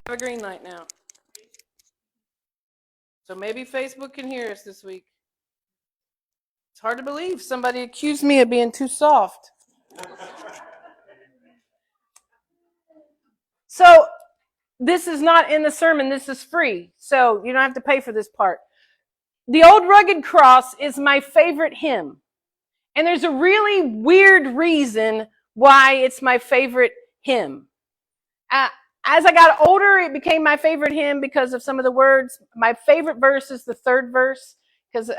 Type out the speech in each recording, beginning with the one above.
have a green light now. So maybe Facebook can hear us this week. It's hard to believe somebody accused me of being too soft. So this is not in the sermon. This is free. So you don't have to pay for this part. The Old Rugged Cross is my favorite hymn. And there's a really weird reason why it's my favorite hymn. As I got older, it became my favorite hymn because of some of the words. My favorite verse is the third verse because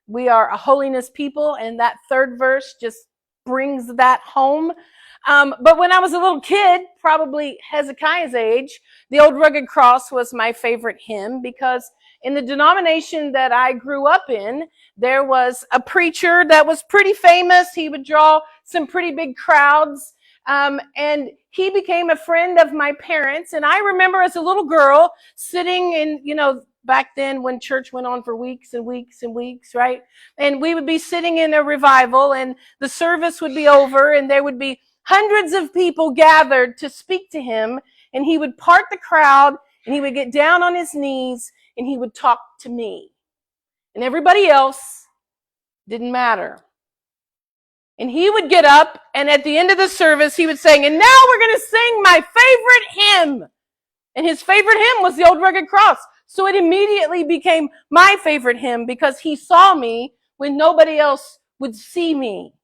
we are a holiness people, and that third verse just brings that home. But when I was a little kid, probably Hezekiah's age, the Old Rugged Cross was my favorite hymn because in the denomination that I grew up in, there was a preacher that was pretty famous. He would draw some pretty big crowds. And he became a friend of my parents. And I remember as a little girl sitting in, back then when church went on for weeks and weeks and weeks, right? And we would be sitting in a revival and the service would be over and there would be hundreds of people gathered to speak to him. And he would part the crowd and he would get down on his knees and he would talk to me. And everybody else didn't matter. And he would get up, and at the end of the service, he would sing, and now we're going to sing my favorite hymn. And his favorite hymn was the Old Rugged Cross. So it immediately became my favorite hymn because he saw me when nobody else would see me.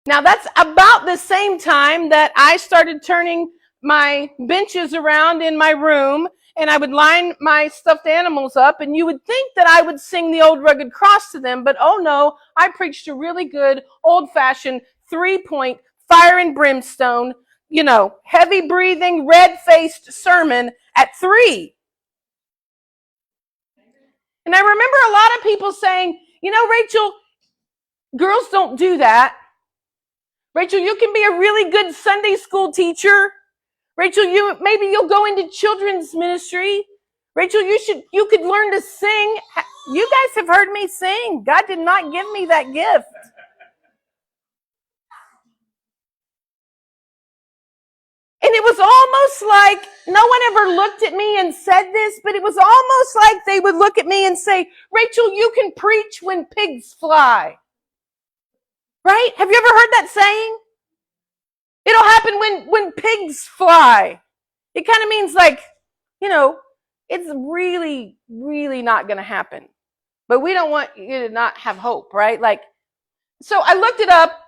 Now that's about the same time that I started turning my benches around in my room, and I would line my stuffed animals up, and you would think that I would sing the Old Rugged Cross to them, but oh no, I preached a really good, old-fashioned, 3-point, fire and brimstone, heavy breathing, red-faced sermon at 3. And I remember a lot of people saying, Rachel, girls don't do that. Rachel, you can be a really good Sunday school teacher. Rachel, maybe you'll go into children's ministry. Rachel, you could learn to sing. You guys have heard me sing. God did not give me that gift. And it was almost like no one ever looked at me and said this, but it was almost like they would look at me and say, Rachel, you can preach when pigs fly. Right? Have you ever heard that saying? It'll happen when pigs fly. It kind of means like, it's really, really not going to happen. But we don't want you to not have hope, right? So I looked it up.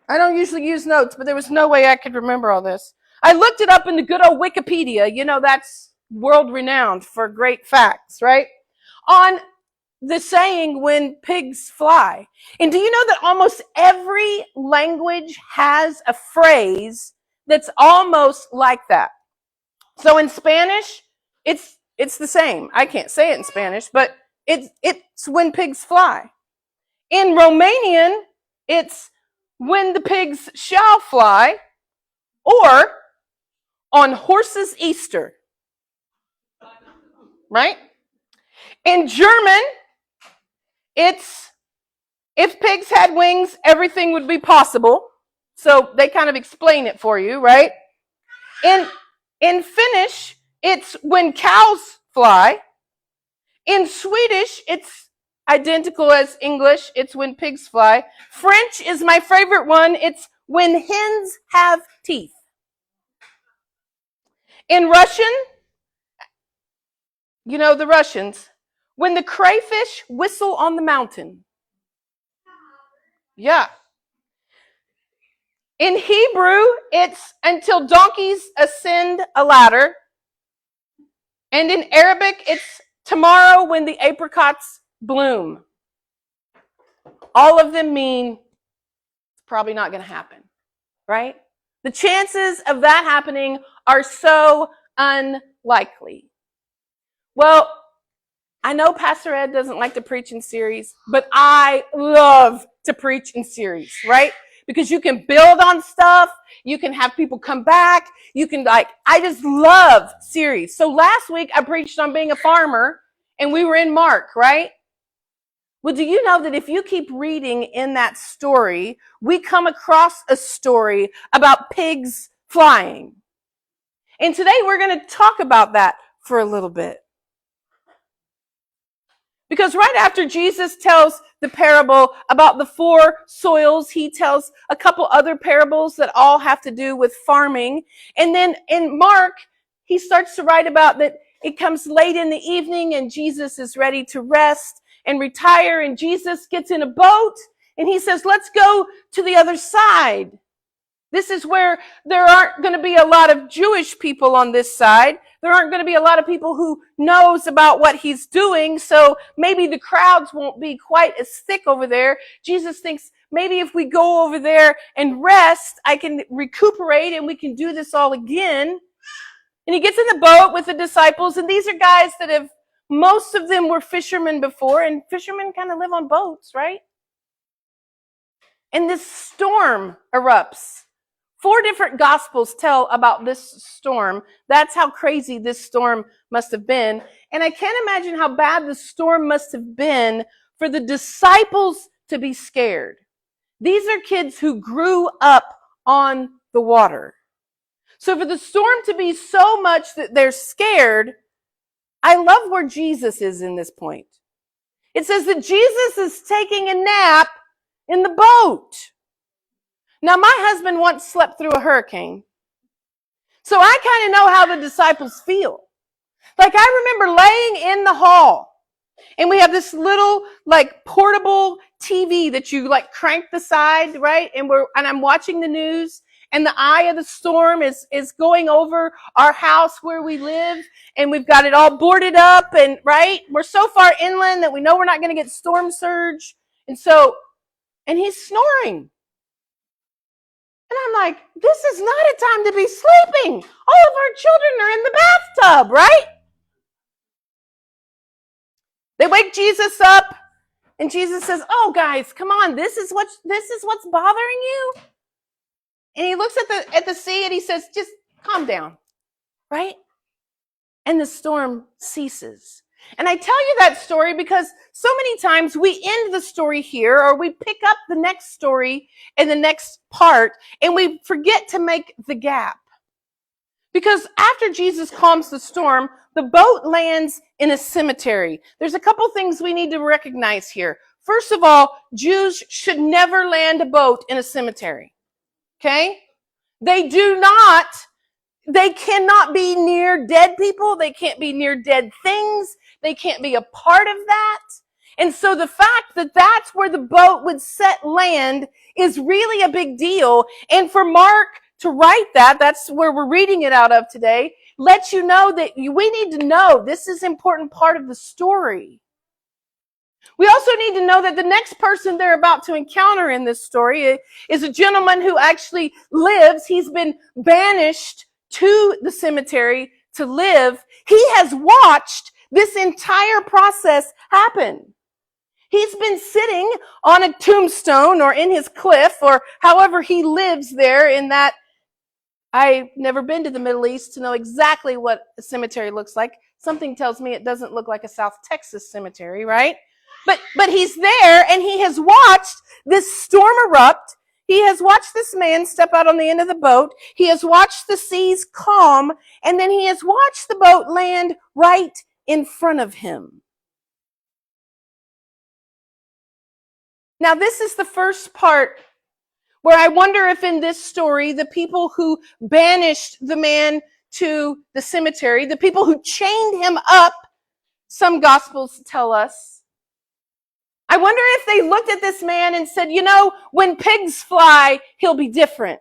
I don't usually use notes, but there was no way I could remember all this. I looked it up in the good old Wikipedia. That's world renowned for great facts, right? On the saying, when pigs fly. And do you know that almost every language has a phrase that's almost like that? So in Spanish, it's the same. I can't say it in Spanish, but it's when pigs fly. In Romanian, it's when the pigs shall fly, or on horses' Easter. Right? In German, it's if pigs had wings, everything would be possible. So they kind of explain it for you, right? In Finnish, it's when cows fly. In Swedish, it's identical as English. It's when pigs fly. French is my favorite one. It's when hens have teeth. In Russian, the Russians, when the crayfish whistle on the mountain. Yeah. In Hebrew, it's until donkeys ascend a ladder. And in Arabic, it's tomorrow when the apricots bloom. All of them mean it's probably not going to happen, right? The chances of that happening are so unlikely. Well, I know Pastor Ed doesn't like to preach in series, but I love to preach in series, right? Because you can build on stuff. You can have people come back. You can I just love series. So last week I preached on being a farmer and we were in Mark, right? Well, do you know that if you keep reading in that story, we come across a story about pigs flying. And today we're going to talk about that for a little bit. Because right after Jesus tells the parable about the 4 soils, he tells a couple other parables that all have to do with farming. And then in Mark, he starts to write about that it comes late in the evening and Jesus is ready to rest and retire. And Jesus gets in a boat and he says, let's go to the other side. This is where there aren't going to be a lot of Jewish people on this side. There aren't going to be a lot of people who knows about what he's doing. So maybe the crowds won't be quite as thick over there. Jesus thinks maybe if we go over there and rest, I can recuperate and we can do this all again. And he gets in the boat with the disciples. And these are guys that most of them were fishermen before. And fishermen kind of live on boats, right? And this storm erupts. 4 different gospels tell about this storm. That's how crazy this storm must have been. And I can't imagine how bad the storm must have been for the disciples to be scared. These are kids who grew up on the water. So for the storm to be so much that they're scared, I love where Jesus is in this point. It says that Jesus is taking a nap in the boat. Now, my husband once slept through a hurricane, so I kind of know how the disciples feel. Like, I remember laying in the hall, and we have this little, portable TV that you, crank the side, right? And I'm watching the news, and the eye of the storm is going over our house where we live, and we've got it all boarded up, and, right? We're so far inland that we know we're not going to get storm surge, and he's snoring. And I'm like, this is not a time to be sleeping. All of our children are in the bathtub, right? They wake Jesus up, and Jesus says, oh, guys, come on. This is what's bothering you? And he looks at the sea, and he says, just calm down, right? And the storm ceases. And I tell you that story because so many times we end the story here, or we pick up the next story in the next part, and we forget to make the gap. Because after Jesus calms the storm, the boat lands in a cemetery. There's a couple things we need to recognize here. First of all, Jews should never land a boat in a cemetery. Okay? They cannot be near dead people. They can't be near dead things. They can't be a part of that. And so the fact that that's where the boat would set land is really a big deal. And for Mark to write that, that's where we're reading it out of today, lets you know that we need to know this is an important part of the story. We also need to know that the next person they're about to encounter in this story is a gentleman who actually lives. He's been banished to the cemetery to live. He has watched this entire process happen. He's been sitting on a tombstone or in his cliff or however he lives there in that. I've never been to the Middle East to know exactly what a cemetery looks like. Something tells me it doesn't look like a South Texas cemetery, right? But he's there and he has watched this storm erupt. He has watched this man step out on the end of the boat. He has watched the seas calm, and then he has watched the boat land right in front of him. Now, this is the first part where I wonder if in this story, the people who banished the man to the cemetery, the people who chained him up, some gospels tell us, I wonder if they looked at this man and said, when pigs fly, he'll be different.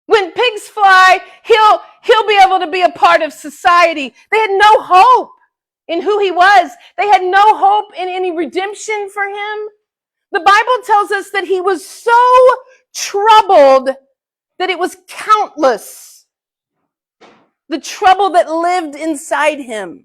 When pigs fly, he'll be able to be a part of society. They had no hope in who he was. They had no hope in any redemption for him. The Bible tells us that he was so troubled that it was countless, the trouble that lived inside him.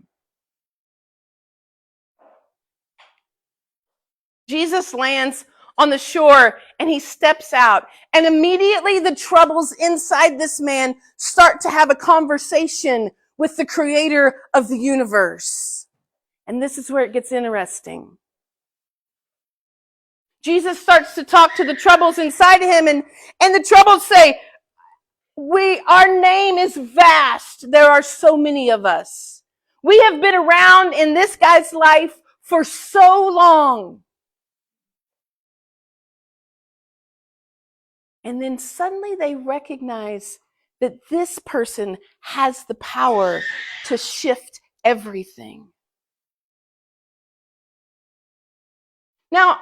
Jesus lands on the shore and he steps out, and immediately the troubles inside this man start to have a conversation with the creator of the universe. And this is where it gets interesting. Jesus starts to talk to the troubles inside him, and the troubles say, Our name is vast. There are so many of us. We have been around in this guy's life for so long. And then suddenly they recognize that this person has the power to shift everything. Now,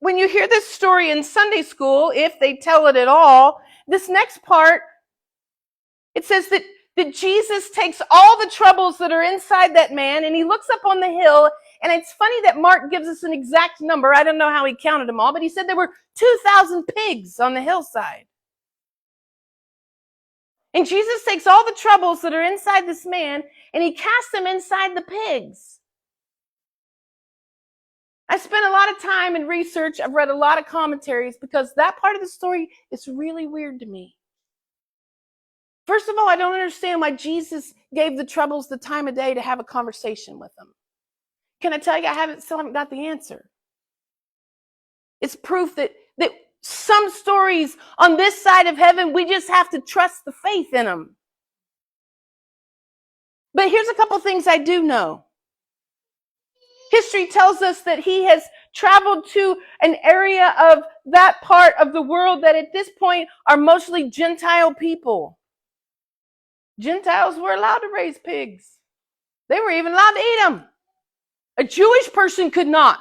when you hear this story in Sunday school, if they tell it at all, this next part, it says that Jesus takes all the troubles that are inside that man and he looks up on the hill. And it's funny that Mark gives us an exact number. I don't know how he counted them all, but he said there were 2,000 pigs on the hillside. And Jesus takes all the troubles that are inside this man and he casts them inside the pigs. I spent a lot of time in research. I've read a lot of commentaries because that part of the story is really weird to me. First of all, I don't understand why Jesus gave the troubles the time of day to have a conversation with them. Can I tell you, I still haven't got the answer. It's proof that some stories on this side of heaven, we just have to trust the faith in them. But here's a couple things I do know. History tells us that he has traveled to an area of that part of the world that at this point are mostly Gentile people. Gentiles were allowed to raise pigs. They were even allowed to eat them. A Jewish person could not.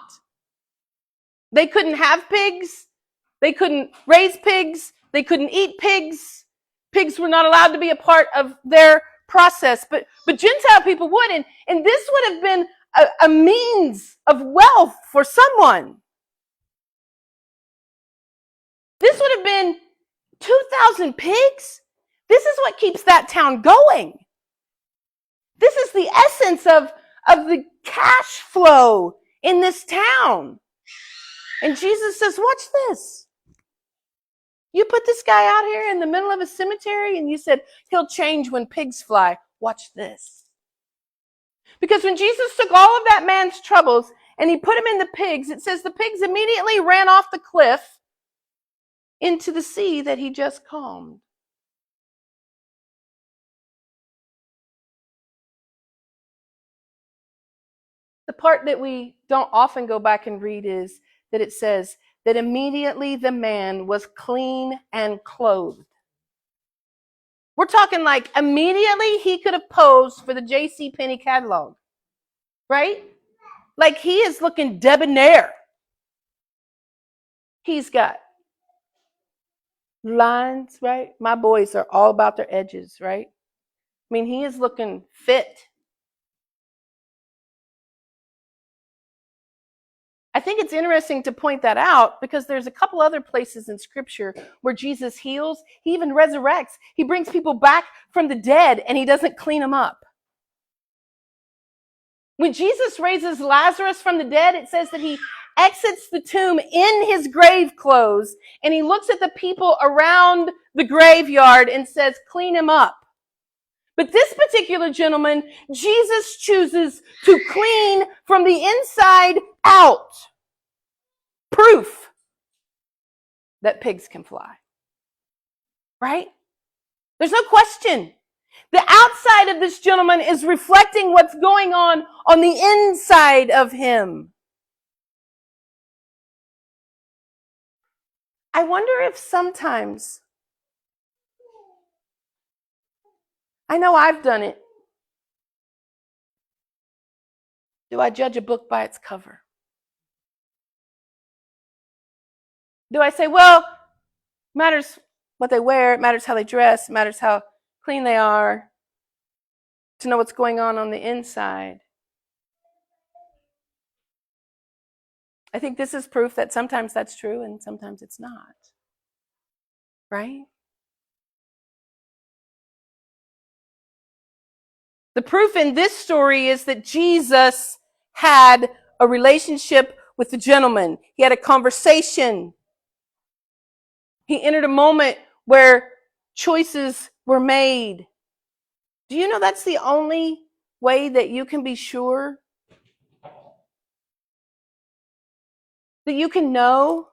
They couldn't have pigs. They couldn't raise pigs. They couldn't eat pigs. Pigs were not allowed to be a part of their process. But Gentile people would. And this would have been a means of wealth for someone. This would have been 2,000 pigs. This is what keeps that town going. This is the essence of the cash flow in this town. And Jesus says, watch this. You put this guy out here in the middle of a cemetery and you said he'll change when pigs fly. Watch this. Because when Jesus took all of that man's troubles and he put him in the pigs, it says the pigs immediately ran off the cliff into the sea that he just calmed. The part that we don't often go back and read is that it says that immediately the man was clean and clothed. We're talking like immediately he could have posed for the J.C. Penney catalog, right? Like he is looking debonair. He's got lines, right? My boys are all about their edges, right? I mean, he is looking fit. I think it's interesting to point that out because there's a couple other places in Scripture where Jesus heals. He even resurrects. He brings people back from the dead and he doesn't clean them up. When Jesus raises Lazarus from the dead, it says that he exits the tomb in his grave clothes and he looks at the people around the graveyard and says, clean him up. But this particular gentleman, Jesus chooses to clean from the inside out. Proof that pigs can fly. Right? There's no question. The outside of this gentleman is reflecting what's going on the inside of him. I wonder if sometimes, I know I've done it. Do I judge a book by its cover? Do I say, well, it matters what they wear, it matters how they dress, it matters how clean they are, to know what's going on the inside? I think this is proof that sometimes that's true and sometimes it's not. Right? The proof in this story is that Jesus had a relationship with the gentleman. He had a conversation. He entered a moment where choices were made. Do you know that's the only way that you can be sure? That you can know?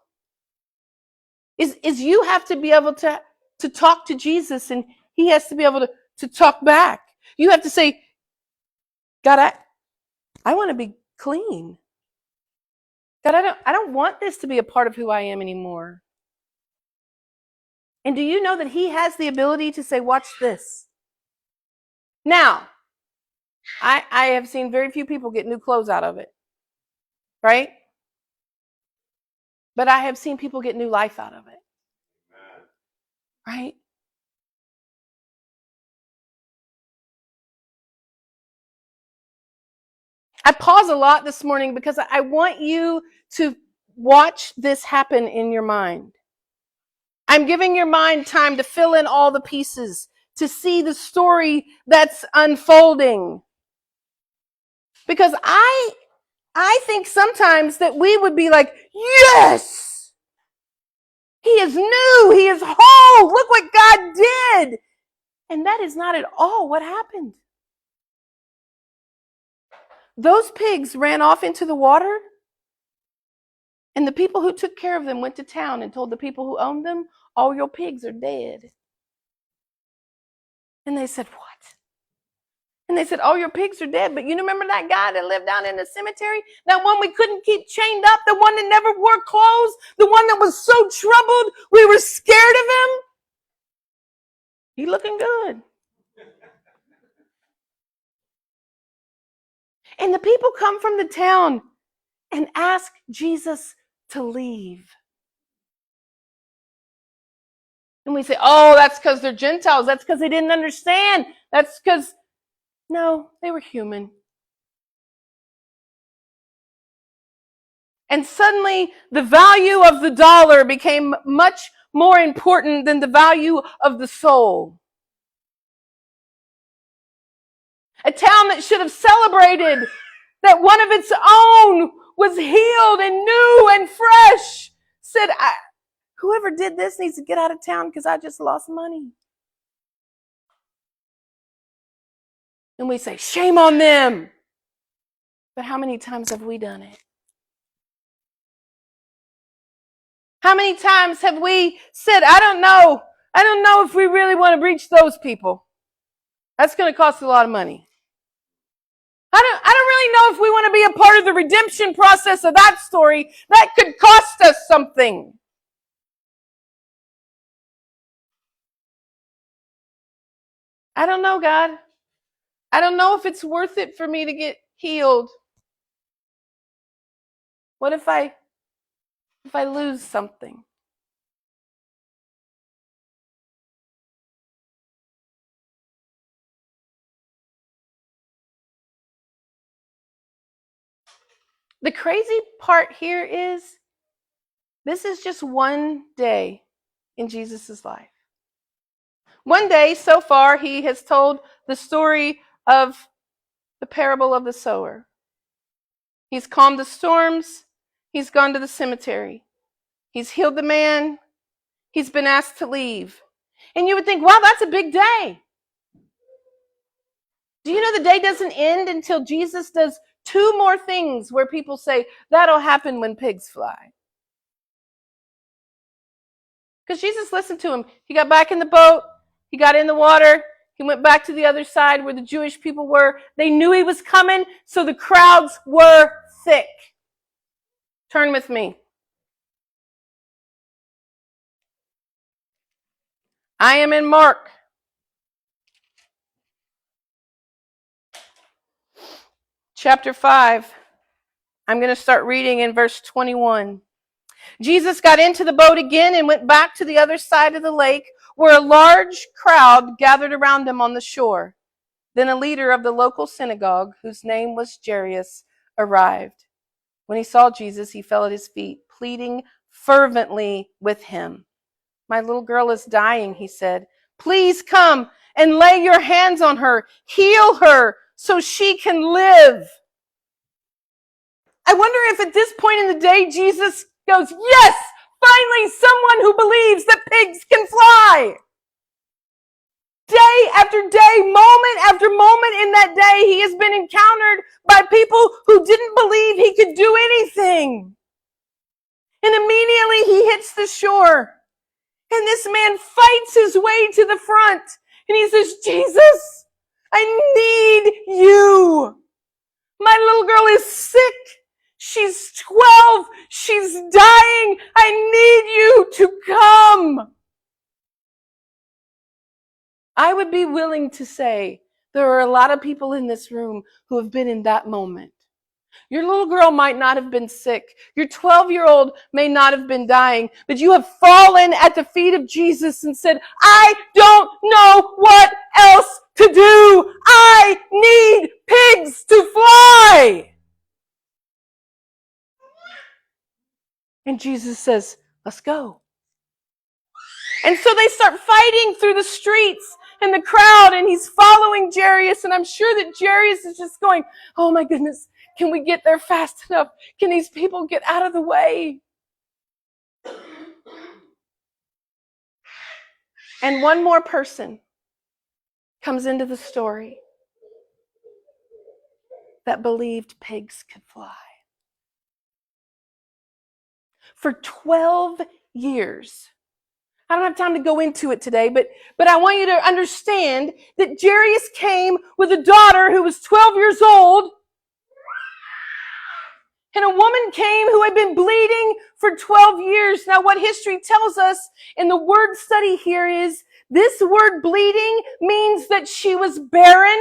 Is you have to be able to to talk to Jesus, and he has to be able to talk back. You have to say, God, I want to be clean. God, I don't want this to be a part of who I am anymore. And do you know that he has the ability to say, watch this? Now, I have seen very few people get new clothes out of it, right? But I have seen people get new life out of it, right? I pause a lot this morning because I want you to watch this happen in your mind. I'm giving your mind time to fill in all the pieces, to see the story that's unfolding. Because I think sometimes that we would be like, yes, he is new, he is whole, look what God did. And that is not at all what happened. Those pigs ran off into the water, and the people who took care of them went to town and told the people who owned them, all your pigs are dead. And they said, what? And they said, oh, your pigs are dead. But you remember that guy that lived down in the cemetery? That one we couldn't keep chained up? The one that never wore clothes? The one that was so troubled we were scared of him? He looking good. And the people come from the town and ask Jesus to leave. And we say, oh, that's because they're Gentiles. That's because they didn't understand. That's because, no, they were human. And suddenly the value of the dollar became much more important than the value of the soul. A town that should have celebrated that one of its own was healed and new and fresh said, whoever did this needs to get out of town because I just lost money. And we say, shame on them. But how many times have we done it? How many times have we said, I don't know if we really want to reach those people. That's going to cost a lot of money. I don't really know if we want to be a part of the redemption process of that story. That could cost us something. I don't know, God. I don't know if it's worth it for me to get healed. What if I lose something? The crazy part here is this is just one day in Jesus' life. One day so far, he has told the story of the parable of the sower. He's calmed the storms. He's gone to the cemetery. He's healed the man. He's been asked to leave. And you would think, wow, that's a big day. Do you know the day doesn't end until Jesus does two more things where people say, that'll happen when pigs fly? Because Jesus listened to him. He got back in the boat. He got in the water. He went back to the other side where the Jewish people were. They knew he was coming, so the crowds were thick. Turn with me. I am in Mark. Chapter 5. I'm going to start reading in verse 21. Jesus got into the boat again and went back to the other side of the lake, where a large crowd gathered around him on the shore. Then a leader of the local synagogue, whose name was Jairus, arrived. When he saw Jesus, he fell at his feet, pleading fervently with him. My little girl is dying, he said. Please come and lay your hands on her. Heal her so she can live. I wonder if at this point in the day, Jesus goes, yes, finally someone who believes that pigs can fly. Day after day, moment after moment in that day, he has been encountered by people who didn't believe he could do anything. And immediately he hits the shore. And this man fights his way to the front. And he says, Jesus, I need you. My little girl is sick. She's 12. She's dying. I need you to come. I would be willing to say there are a lot of people in this room who have been in that moment. Your little girl might not have been sick. Your 12-year-old may not have been dying, but you have fallen at the feet of Jesus and said, I don't know what else to do. I need pigs to fly. And Jesus says, let's go. And so they start fighting through the streets and the crowd, and he's following Jairus, and I'm sure that Jairus is just going, oh my goodness, can we get there fast enough? Can these people get out of the way? And one more person comes into the story that believed pigs could fly. For 12 years. I don't have time to go into it today, but I want you to understand that Jairus came with a daughter who was 12 years old, and a woman came who had been bleeding for 12 years. Now, what history tells us in the word study here is this word bleeding means that she was barren,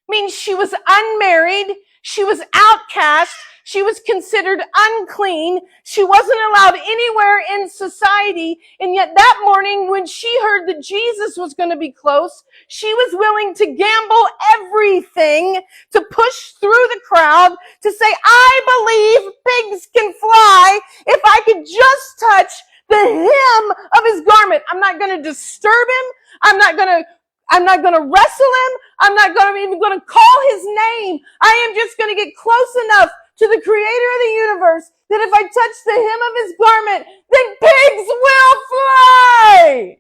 means she was unmarried, she was outcast, she was considered unclean, she wasn't allowed anywhere in society, and yet that morning when she heard that Jesus was going to be close, she was willing to gamble everything to push through the crowd to say, I believe pigs can fly if I could just touch the hem of his garment. I'm not going to disturb him. I'm not going to wrestle him. I'm not even going to call his name. I am just going to get close enough to the creator of the universe that if I touch the hem of his garment, then pigs will fly.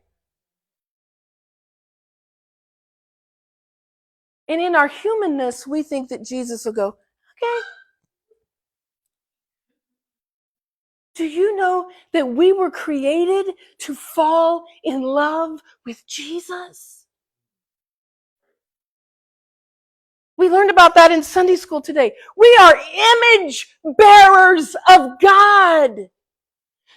And in our humanness, we think that Jesus will go, okay. Do you know that we were created to fall in love with Jesus? We learned about that in Sunday school today. We are image bearers of God.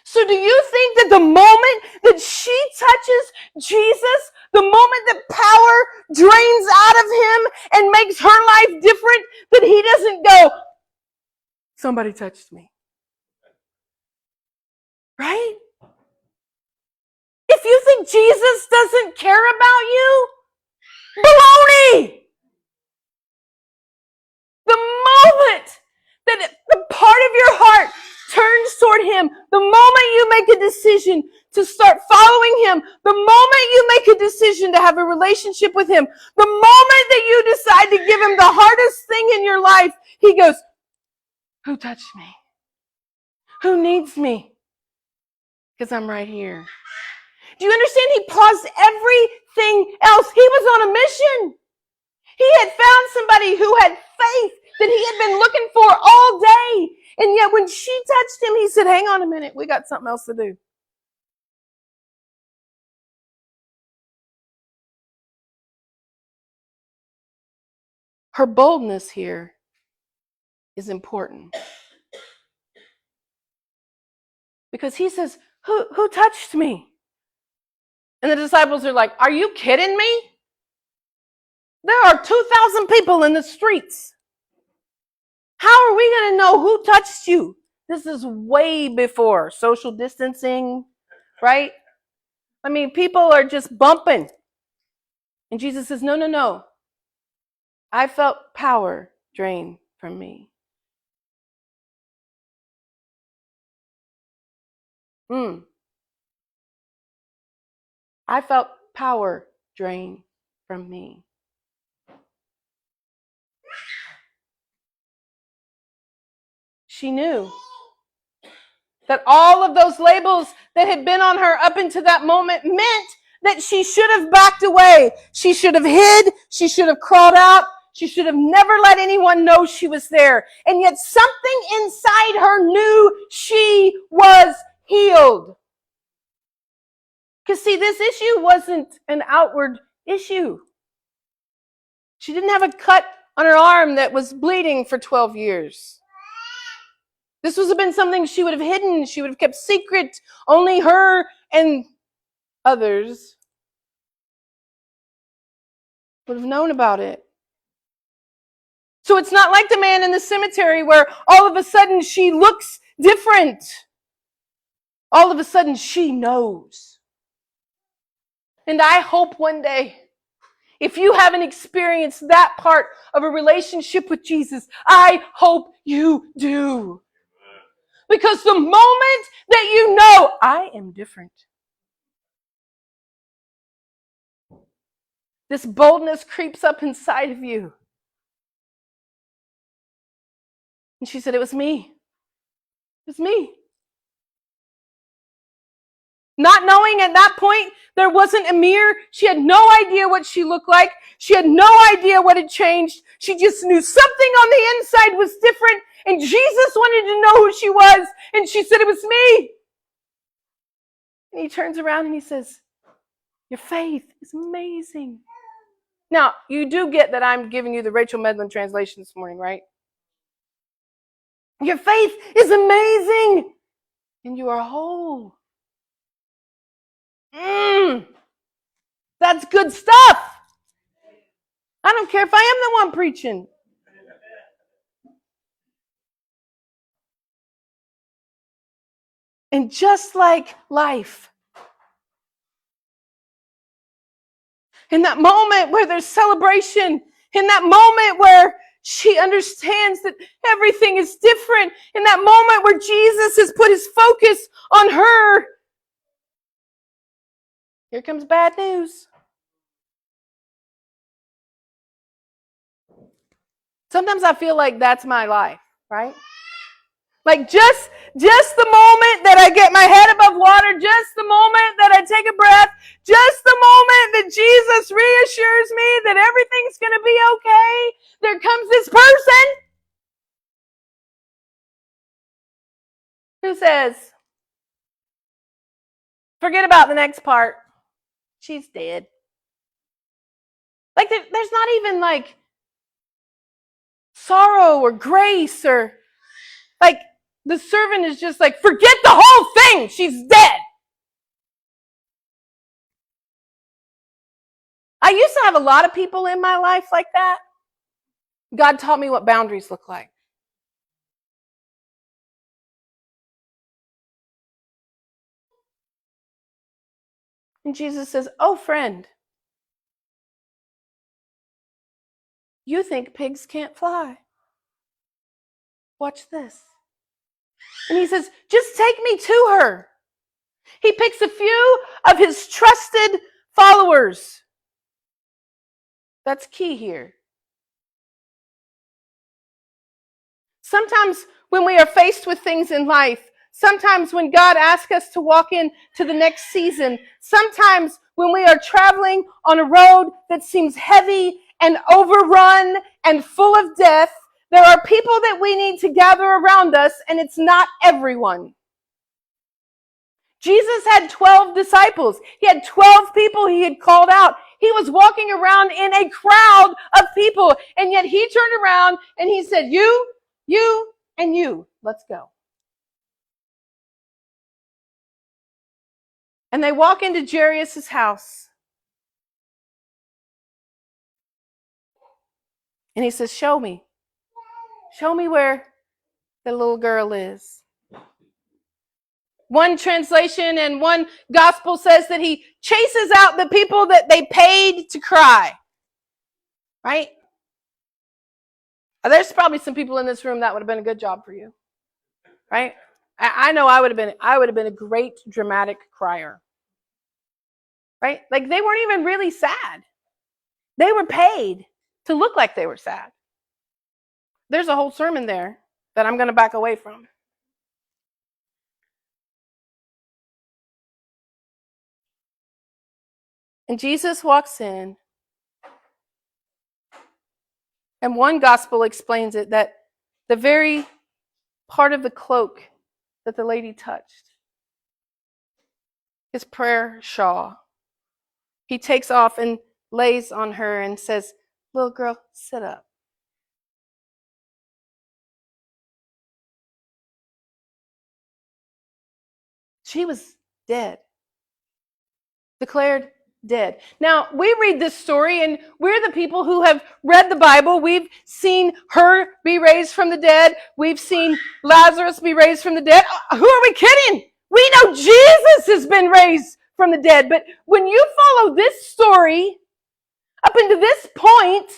So do you think that the moment that she touches Jesus, the moment that power drains out of him and makes her life different, that he doesn't go, somebody touched me? Right? If you think Jesus doesn't care about you, baloney! The moment that the part of your heart turns toward him, the moment you make a decision to start following him, the moment you make a decision to have a relationship with him, the moment that you decide to give him the hardest thing in your life, he goes, who touched me? Who needs me? Because I'm right here. Do you understand? He paused everything else. He was on a mission. He had found somebody who had faith that he had been looking for all day. And yet when she touched him, he said, hang on a minute, we got something else to do. Her boldness here is important. Because he says, who touched me? And the disciples are like, are you kidding me? There are 2,000 people in the streets. How are we going to know who touched you? This is way before social distancing, right? I mean, people are just bumping. And Jesus says, no. I felt power drain from me. I felt power drain from me. She knew that all of those labels that had been on her up until that moment meant that she should have backed away. She should have hid. She should have crawled out. She should have never let anyone know she was there. And yet something inside her knew she was healed. Because see, this issue wasn't an outward issue. She didn't have a cut on her arm that was bleeding for 12 years. This would have been something she would have hidden. She would have kept secret. Only her and others would have known about it. So it's not like the man in the cemetery where all of a sudden she looks different. All of a sudden she knows. And I hope one day, if you haven't experienced that part of a relationship with Jesus, I hope you do. Because the moment that you know, I am different, this boldness creeps up inside of you. And she said, it was me. It was me. Not knowing at that point there wasn't a mirror. She had no idea what she looked like. She had no idea what had changed. She just knew something on the inside was different. And Jesus wanted to know who she was. And she said, it was me. And he turns around and he says, your faith is amazing. Now, you do get that I'm giving you the Rachel Medlin translation this morning, right? Your faith is amazing. And you are whole. That's good stuff. I don't care if I am the one preaching. And just like life, in that moment where there's celebration, in that moment where she understands that everything is different, in that moment where Jesus has put his focus on her, here comes bad news. Sometimes I feel like that's my life, right? Like just the moment that I get my head above water, just the moment that I take a breath, just the moment that Jesus reassures me that everything's going to be okay, there comes this person who says, forget about the next part. She's dead. Like there's not even like sorrow or grace or like the servant is just like, forget the whole thing. She's dead. I used to have a lot of people in my life like that. God taught me what boundaries look like. And Jesus says, oh, friend, you think pigs can't fly. Watch this. And he says, just take me to her. He picks a few of his trusted followers. That's key here. Sometimes when we are faced with things in life, sometimes when God asks us to walk into the next season, sometimes when we are traveling on a road that seems heavy and overrun and full of death, there are people that we need to gather around us, and it's not everyone. Jesus had 12 disciples. He had 12 people he had called out. He was walking around in a crowd of people, and yet he turned around and he said, you, and you, let's go. And they walk into Jairus' house. And he says, show me. Show me where the little girl is. One translation and one gospel says that he chases out the people that they paid to cry. Right? There's probably some people in this room that would have been a good job for you. Right? I know I would have been a great dramatic crier. Right? Like they weren't even really sad. They were paid to look like they were sad. There's a whole sermon there that I'm going to back away from. And Jesus walks in, and one gospel explains it that the very part of the cloak that the lady touched his prayer shawl. He takes off and lays on her and says, "Little girl, sit up." She was dead. Declared dead. Now, we read this story and we're the people who have read the Bible. We've seen her be raised from the dead. We've seen Lazarus be raised from the dead. Who are we kidding? We know Jesus has been raised from the dead. But when you follow this story up into this point,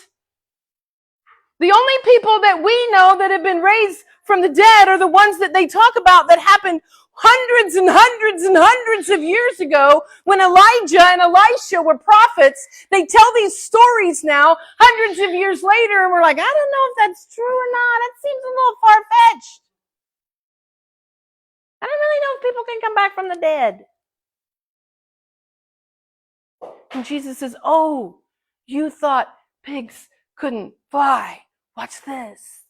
the only people that we know that have been raised from the dead are the ones that they talk about that happened hundreds and hundreds and hundreds of years ago when Elijah and Elisha were prophets. They tell these stories now, hundreds of years later, and we're like, I don't know if that's true or not. That seems a little far-fetched. I don't really know if people can come back from the dead. And Jesus says, oh, you thought pigs couldn't fly. Watch this.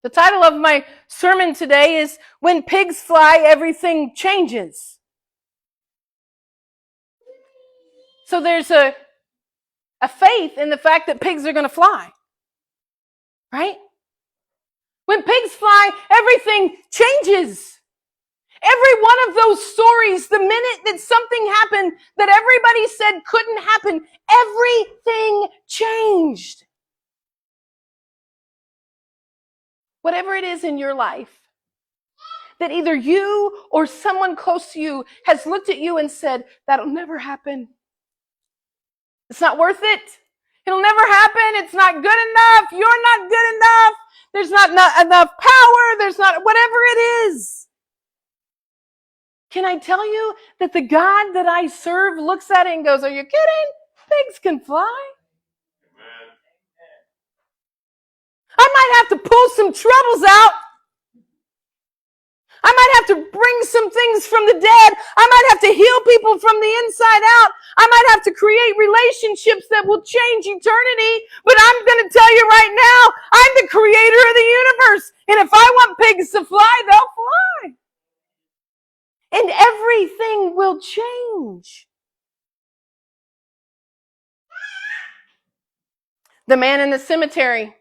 The title of my sermon today is When Pigs Fly, Everything Changes. So there's a faith in the fact that pigs are going to fly. Right? When pigs fly, everything changes. Every one of those stories, the minute that something happened that everybody said couldn't happen, everything changed. Whatever it is in your life that either you or someone close to you has looked at you and said, that'll never happen. It's not worth it. It'll never happen. It's not good enough. You're not good enough. There's not enough power. There's not whatever it is. Can I tell you that the God that I serve looks at it and goes, are you kidding? Pigs can fly. I might have to pull some troubles out. I might have to bring some things from the dead. I might have to heal people from the inside out. I might have to create relationships that will change eternity. But I'm going to tell you right now, I'm the creator of the universe. And if I want pigs to fly, they'll fly. And everything will change. The man in the cemetery.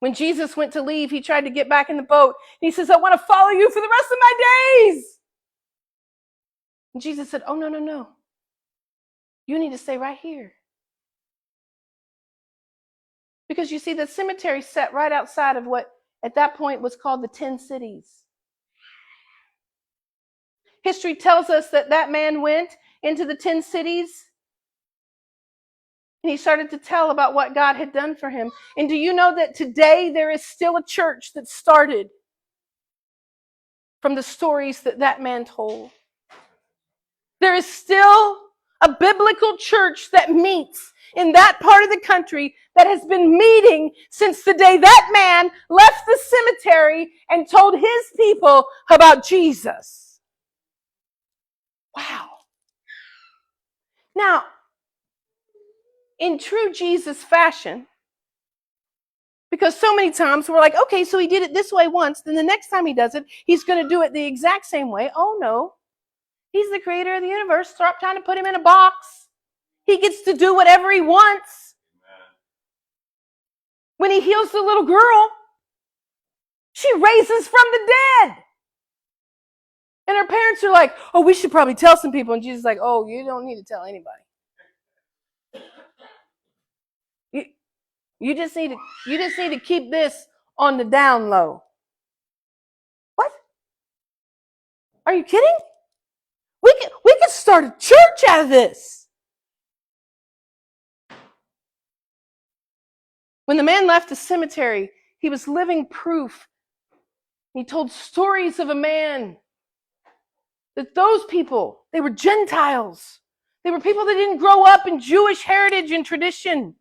When Jesus went to leave, he tried to get back in the boat. He says, I want to follow you for the rest of my days. And Jesus said, oh, no. You need to stay right here. Because you see, the cemetery sat right outside of what at that point was called the 10 cities. History tells us that that man went into the 10 cities and he started to tell about what God had done for him. And do you know that today there is still a church that started from the stories that that man told? There is still a biblical church that meets in that part of the country that has been meeting since the day that man left the cemetery and told his people about Jesus. Wow. Now, in true Jesus fashion, because so many times we're like, okay, so he did it this way once, then the next time he does it, he's going to do it the exact same way. Oh, no. He's the creator of the universe. Stop trying to put him in a box. He gets to do whatever he wants. When he heals the little girl, she raises from the dead. And her parents are like, oh, we should probably tell some people. And Jesus is like, oh, you don't need to tell anybody. You just need to keep this on the down low. What? Are you kidding? We could start a church out of this. When the man left the cemetery, he was living proof. He told stories of a man that those people, they were Gentiles. They were people that didn't grow up in Jewish heritage and tradition.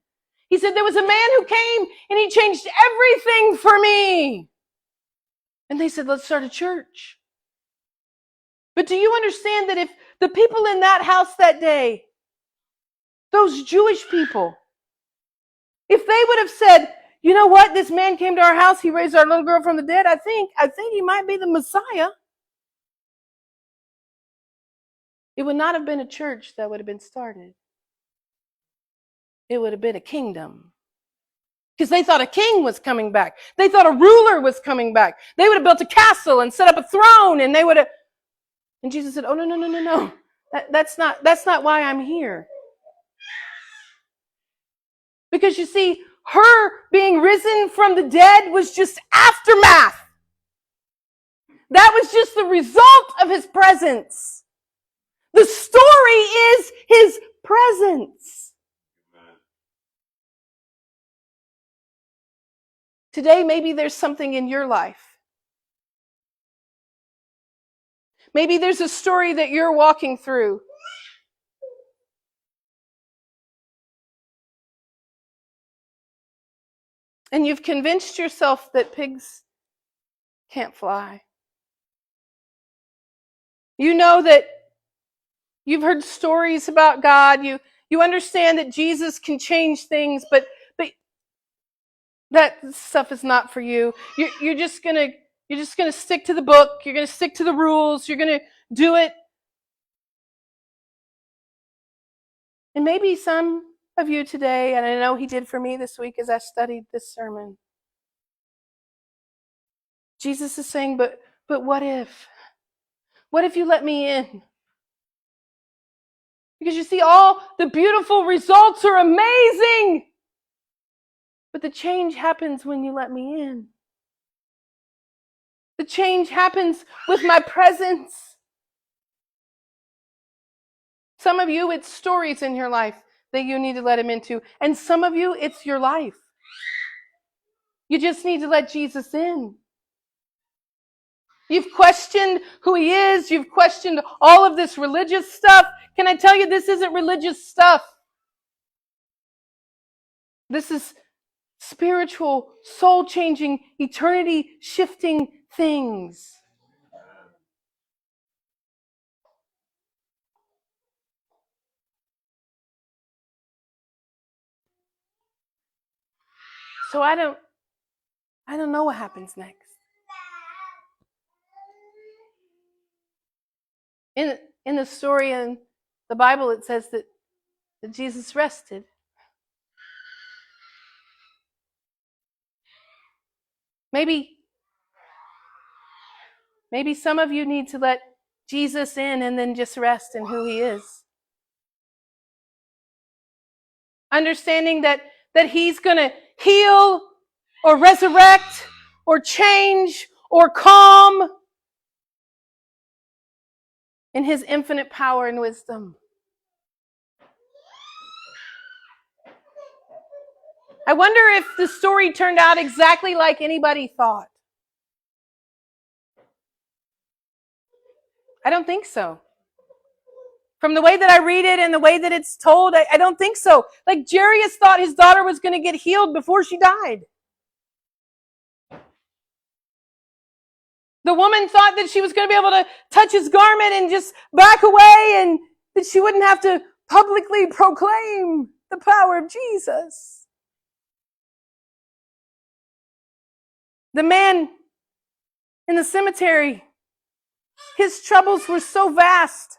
He said, there was a man who came and he changed everything for me. And they said, let's start a church. But do you understand that if the people in that house that day, those Jewish people, if they would have said, you know what? This man came to our house. He raised our little girl from the dead. I think he might be the Messiah. It would not have been a church that would have been started. It would have been a kingdom. Because they thought a king was coming back. They thought a ruler was coming back. They would have built a castle and set up a throne, and they would have. And Jesus said, "Oh, no. That's not why I'm here." Because you see, her being risen from the dead was just aftermath. That was just the result of his presence. The story is his presence. Today, maybe there's something in your life. Maybe there's a story that you're walking through. And you've convinced yourself that pigs can't fly. You know that you've heard stories about God. You understand that Jesus can change things, but that stuff is not for you. You're just gonna stick to the book. You're gonna stick to the rules. You're gonna do it. And maybe some of you today, and I know he did for me this week as I studied this sermon. Jesus is saying, but what if? What if you let me in? Because you see, all the beautiful results are amazing. But the change happens when you let me in. The change happens with my presence. Some of you, it's stories in your life that you need to let him into. And some of you, it's your life. You just need to let Jesus in. You've questioned who he is. You've questioned all of this religious stuff. Can I tell you, this isn't religious stuff. This is spiritual, soul-changing, eternity-shifting things. So I don't know what happens next. In the story in the Bible, it says that Jesus rested. Maybe some of you need to let Jesus in and then just rest in who he is. Understanding that he's going to heal or resurrect or change or calm in his infinite power and wisdom. I wonder if the story turned out exactly like anybody thought. I don't think so. From the way that I read it and the way that it's told, I don't think so. Like Jairus thought his daughter was going to get healed before she died. The woman thought that she was going to be able to touch his garment and just back away, and that she wouldn't have to publicly proclaim the power of Jesus. The man in the cemetery, his troubles were so vast.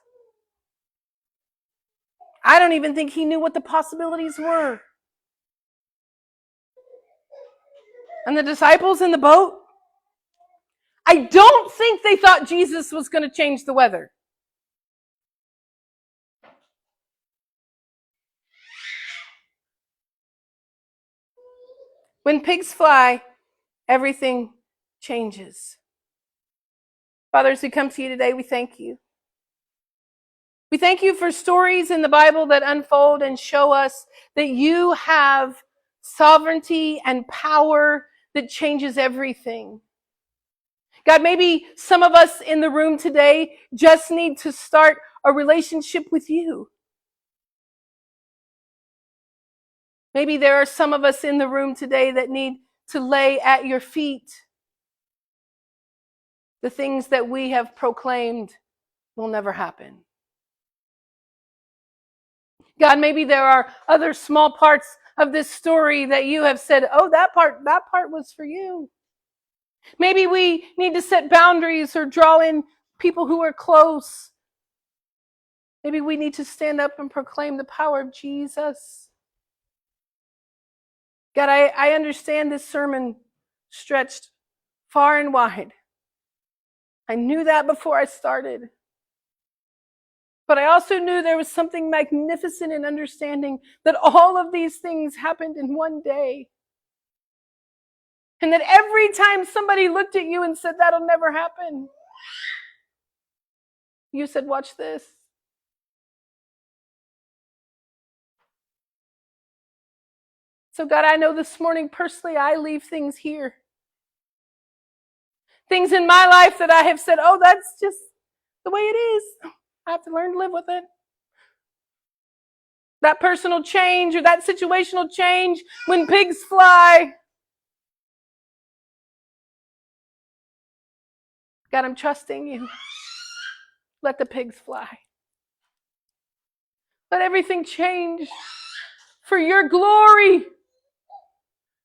I don't even think he knew what the possibilities were. And the disciples in the boat, I don't think they thought Jesus was going to change the weather. When pigs fly, everything changes. Father, as we come to you today, we thank you. We thank you for stories in the Bible that unfold and show us that you have sovereignty and power that changes everything. God, maybe some of us in the room today just need to start a relationship with you. Maybe there are some of us in the room today that need to lay at your feet the things that we have proclaimed will never happen. God, maybe there are other small parts of this story that you have said, oh, that part was for you. Maybe we need to set boundaries or draw in people who are close. Maybe we need to stand up and proclaim the power of Jesus. God, I understand this sermon stretched far and wide. I knew that before I started. But I also knew there was something magnificent in understanding that all of these things happened in one day. And that every time somebody looked at you and said, that'll never happen, you said, watch this. So God, I know this morning personally, I leave things here. Things in my life that I have said, oh, that's just the way it is. I have to learn to live with it. That personal change or that situational change when pigs fly. God, I'm trusting you. Let the pigs fly. Let everything change for your glory.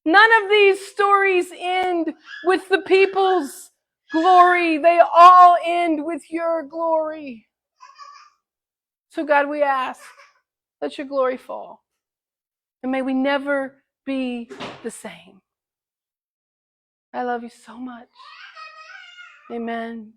None of these stories end with the people's glory. They all end with your glory. So God, we ask, let your glory fall. And may we never be the same. I love you so much. Amen.